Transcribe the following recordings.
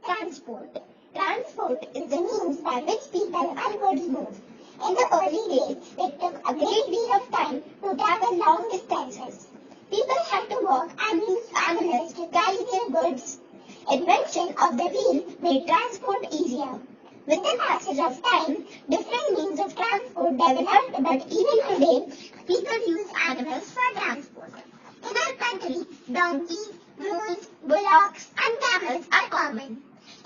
Transport. Transport is the means by which people and goods move. In the early days, it took a great deal of time to travel long distances. People had to walk and use animals to carry their goods. Invention of the wheel made transport easier. With the passage of time, different means of transport developed, but even today, people use animals for transport. In our country, donkeys, mules, bullocks, and camels are common.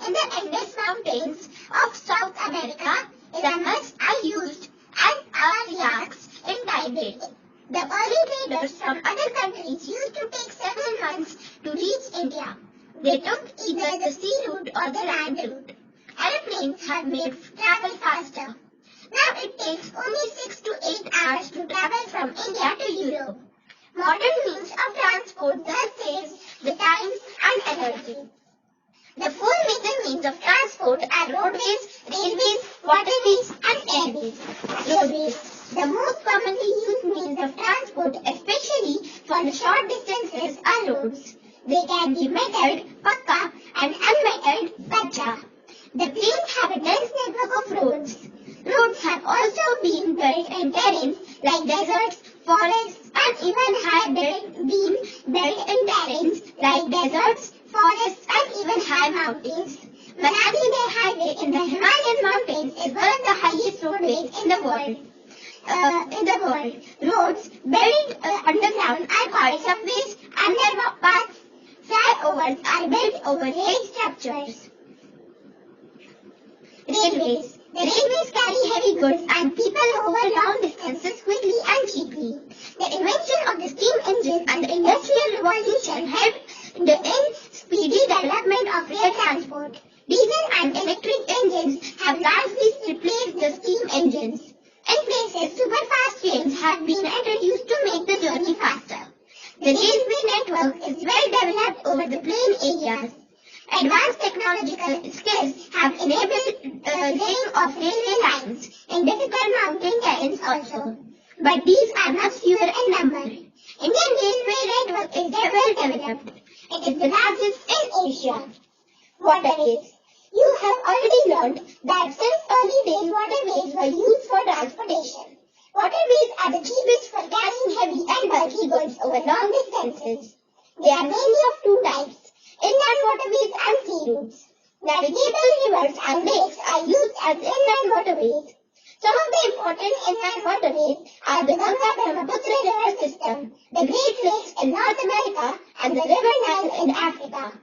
In the Andes Mountains of South America, llamas are used as our yaks in Tibet. The early traders from other countries used to take several months to reach India. They took either the sea route or the land route. Airplanes have made travel faster. Now it takes only 6 to 8 hours to travel from India to Europe. Modern means of transport thus saves the time and energy. The four major means of transport are roadways, railways, waterways, and airways. Roadways. The most commonly used means of transport, especially for the short distances, are roads. They can be metalled, pakka, and unmetalled, kacha. The plains have a dense network of roads. Roads have also been built in terrains like deserts, forests, and even have been built in terrains like deserts, forests, and even high mountains. Manali-Leh Highway in the Himalayan mountains is one of the highest roadways in the world. Roads buried underground are called subways, and their paths, flyovers, are built over rail structures. Railways. The railways carry heavy goods and people over long distances quickly and cheaply. The invention of the steam engine and the Industrial Revolution helped in speedy development of rail transport. Diesel and electric engines have largely replaced the steam engines. In places, super-fast trains have been introduced to make the journey faster. The railway network is well developed over the plain areas. Advanced technological skills have enabled laying of railway lines in difficult mountain terrains also. But these are much fewer in number. Indian railway network is well developed. It is the largest in Asia. Waterways. You have already learned that since early days waterways were used for transportation. Waterways are the cheapest for carrying heavy and bulky goods over long distances. They are mainly of two types. Inland waterways and sea routes. Navigable rivers and lakes are used as inland waterways. Some of the important inland waterways are the Ganga-Brahmaputra river system, the Great Lakes in North America, and the River Nile in Africa.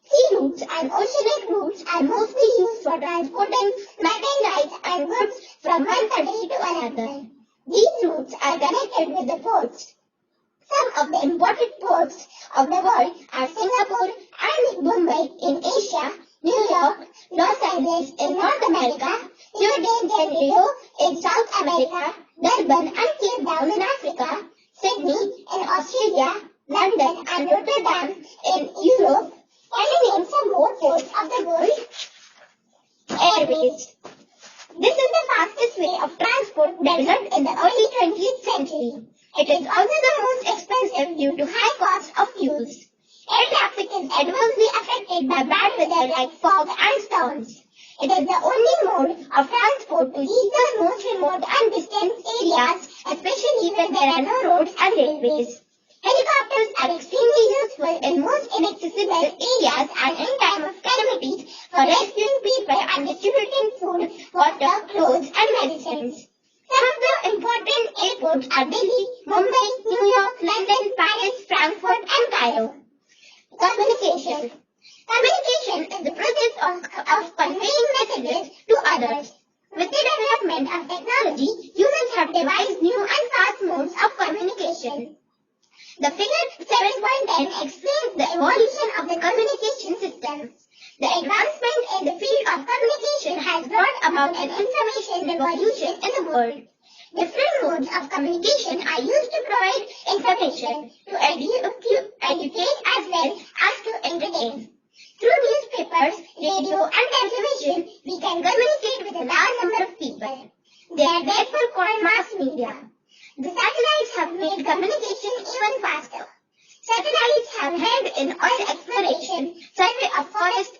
Sea routes and oceanic routes are mostly used for transporting merchandise and goods from one country to another. These routes are connected with the ports. Some of the important ports of the world are Singapore and Mumbai in Asia, New York, Los Angeles in North America, Rio de Janeiro in South America, Durban and Cape Town in Africa, Sydney in Australia, London and Rotterdam in Europe. Can you name some more ports of the world? Airways. This is the fastest way of transport developed in the early 20th century. It is also the most expensive due to high cost of fuels. Air traffic is adversely affected by bad weather like fog and storms. It is the only mode of transport to reach the most remote and distant areas, especially when there are no roads and railways. Helicopters are extremely useful in most inaccessible areas and in time of calamities for rescuing people and distributing food, water, clothes, and medicines. Some of the important airports are Delhi, Mumbai, New York, London, Paris, Frankfurt, and Cairo. Communication. Communication is the process of conveying messages to others. With the development of technology, humans have devised new and fast modes of communication. The figure 7.10 explains the evolution of the communication system. The advancement in the field of communication has brought about an information revolution in the world. Different modes of communication are used to provide information, to educate as well as to entertain. Through newspapers, radio and television, we can communicate with a large number of people. They are therefore called mass media. The satellites have made communication even faster. Satellites have helped in oil exploration, survey of forests